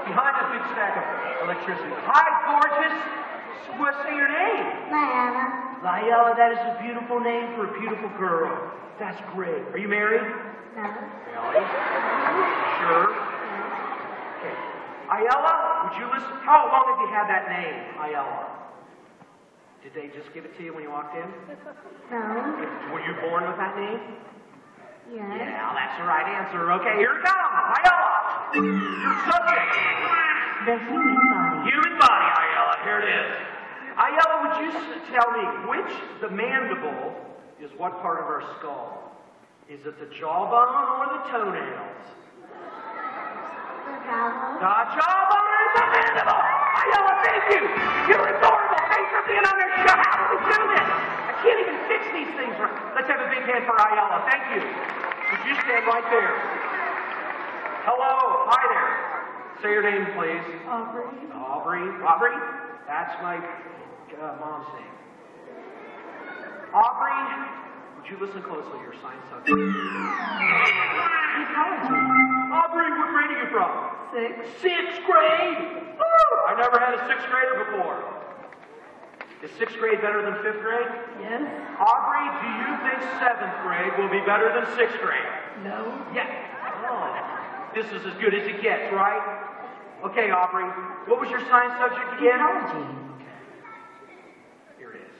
behind a big stack of electricity. Hi, gorgeous. What's your name? Layla. Layla, that is a beautiful name for a beautiful girl. That's great. Are you married? No. Really? Sure? Okay. Ayala, would you listen? How long have you had that name, Ayala? Did they just give it to you when you walked in? No. Were you born with that name? Yes. Yeah, that's the right answer. Okay, here it comes. Ayala. Your subject. The human body. Human body, Ayala. Here it is. Ayala, would you tell me which the mandible is what part of our skull? Is it the jawbone or the toenails? The jawbone. The jawbone is the mandible. Ayala, thank you. You're adorable. Thanks for being on this show. How do we do this? I can't even fix these things right. Let's have a big hand for Ayala. Thank you. Would you stand right there? Hello. Hi there. Say your name, please. Aubrey. Aubrey. Aubrey? That's my mom's name. Aubrey, would you listen closely? Your science subject. Ecology. Aubrey, what grade are you from? 6. Sixth grade? Woo! I never had a sixth grader before. Is sixth grade better than fifth grade? Yes. Aubrey, do you think seventh grade will be better than sixth grade? No. Yes. Oh, this is as good as it gets, right? Okay, Aubrey, what was your science subject again? Ecology. Here it is.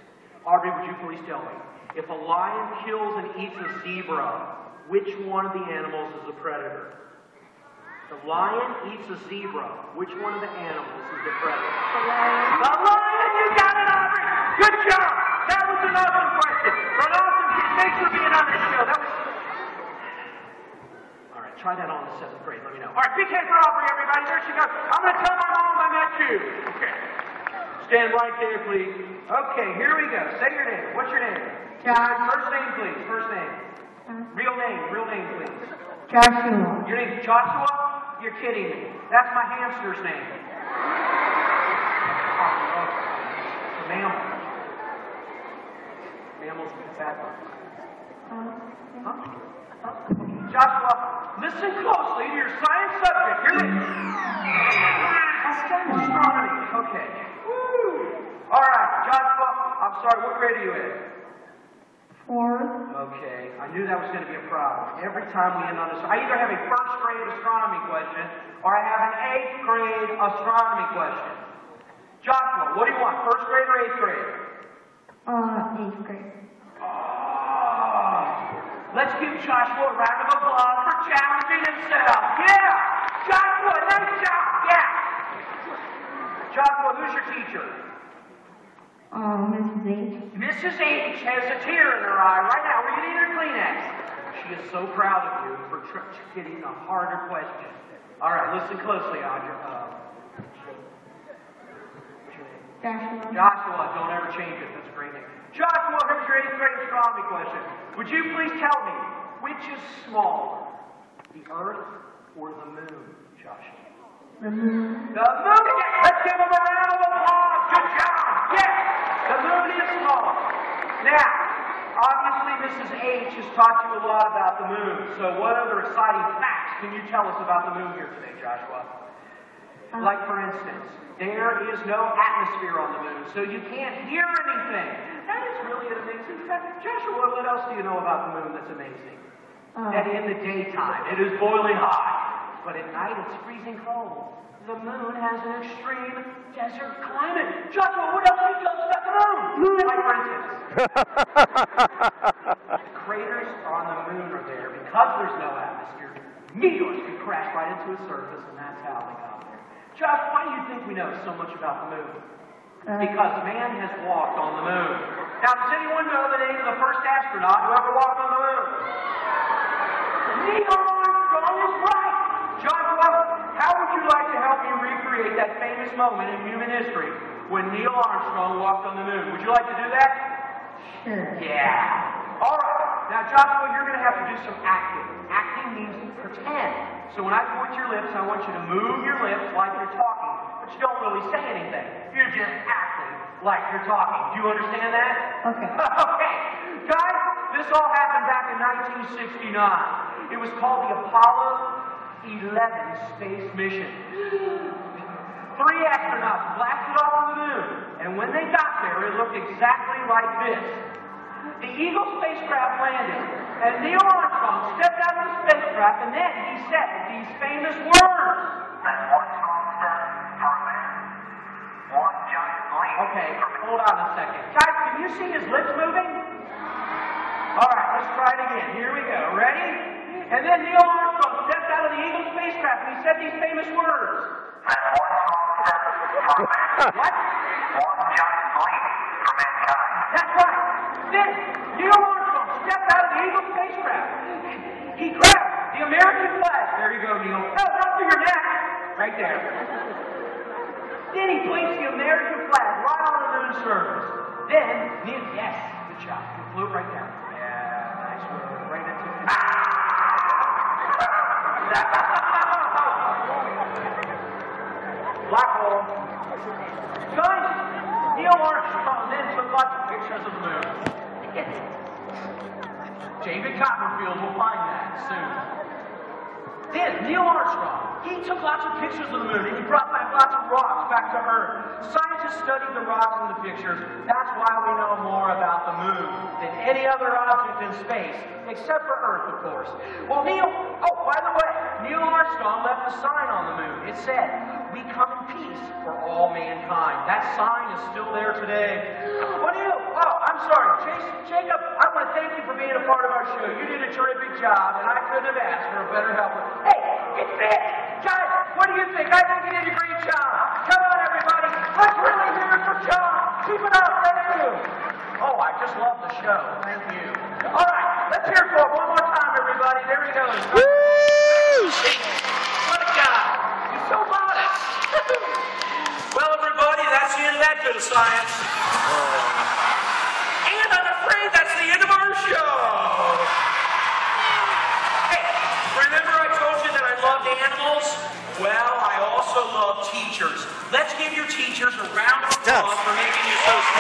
Aubrey, would you please tell me, if a lion kills and eats a zebra, which one of the animals is a predator? The lion eats a zebra. Which one of the animals is a predator? The lion. The lion! You got it, Aubrey! Good job! That was an awesome question. For an awesome kid. Thanks for being on this show. That was... All right, try that on the seventh grade. Let me know. All right, big hand for Aubrey, everybody. There she goes. I'm going to tell my mom I met you. Okay. Stand right there, please. Okay, here we go. Say your name. What's your name? Josh. First name, please. First name. Real name, please. Joshua. Your name's Joshua? You're kidding me. That's my hamster's name. Oh, it's a mammal. Mammals with fat bones. Joshua, listen closely to your science subject. Here it is. Astronomy. Okay. Woo. All right, Joshua, I'm sorry, what grade are you in? 4. Okay, I knew that was going to be a problem. Every time we end on this, I either have a first grade astronomy question or I have an 8th grade astronomy question. Joshua, what do you want, first grade or 8th grade? 8th grade. Let's give Joshua a round of applause for challenging himself. Yeah! Joshua, nice job! Yeah! Joshua, who's your teacher? Mrs. H. Mrs. H has a tear in her eye right now. We're getting her Kleenex. She is so proud of you for getting a harder question. All right, listen closely, Audrey. Joshua. Joshua, don't ever change it. That's a great name. Joshua, here's your 8th grade astronomy question. Would you please tell me which is smaller, the Earth or the Moon, Joshua? The moon. The moon! Yes! Let's give him a round of applause! Good job! Yes! The moon is smaller. Now, obviously Mrs. H has taught you a lot about the moon. So what other exciting facts can you tell us about the moon here today, Joshua? Like, for instance, there is no atmosphere on the moon, so you can't hear anything. That is really an amazing fact. Joshua, what else do you know about the moon that's amazing? That in the daytime, it is boiling hot, but at night it's freezing cold. The moon has an extreme desert climate. Joshua, what else do you tell us about the moon? Like, for instance, the craters on the moon are there because there's no atmosphere. Meteors can crash right into its surface, and that's how they got there. Josh, why do you think we know so much about the moon? Because man has walked on the moon. Now, does anyone know the name of the first astronaut who ever walked on the moon? Neil Armstrong is right. Joshua, how would you like to help me recreate that famous moment in human history when Neil Armstrong walked on the moon? Would you like to do that? Sure. Yeah. All right. Now, Joshua, you're going to have to do some acting. Acting means pretend. So when I point your lips, I want you to move your lips like you're talking, but you don't really say anything. You're just acting like you're talking. Do you understand that? Okay. Okay. Guys, this all happened back in 1969. It was called the Apollo 11 space missions. 3 astronauts blasted off to the moon, and when they got there, it looked exactly like this. The Eagle spacecraft landed, and Neil Armstrong stepped out of the spacecraft, and then he said these famous words. And one small step for man, one giant leap. Okay, hold on a second. Guys, can you see his lips moving? All right, let's try it again. Here we go. Ready? And then Neil Armstrong stepped out of the Eagle spacecraft, and he said these famous words. And one small step for man, What? one giant leap for mankind. That's right. Then Neil Armstrong stepped out of the Eagle spacecraft. He grabbed the American flag. There you go, Neil. No, not for your neck. Right there. Then he placed the American flag right on the moon's surface. Then Neil, yes, good job. You flew it right down. Yeah, nice work. Right into it. Black hole. Guys, Neil Armstrong then took lots of pictures of the moon. David Copperfield will find that soon. Then, Neil Armstrong, he took lots of pictures of the moon, and he brought back lots of rocks back to Earth. Scientists studied the rocks in the pictures. That's why we know more about the moon than any other object in space, except for Earth, of course. Well, by the way, Neil Armstrong left a sign on the moon. It said, "We come in peace for all mankind." That sign is still there today. Well, Neil, I'm sorry. Jacob, I want to thank you for being a part of our show. You did a terrific job, and I couldn't have asked for a better helper. Hey, it's Mitch! Guys, what do you think? I think you did a great job. Come on, everybody. Let's really hear it for John. Keep it up. Thank you. Oh, I just love the show. Thank you. All right, let's hear it for him one more time, everybody. There he goes. Woo! What a guy. He's so modest. Well, everybody, that's the end of that bit of science. And I'm afraid that's the end of our show. Hey, remember I told you that I loved animals? Well, I also love teachers. Let's give your teachers a round of applause for making you so smart.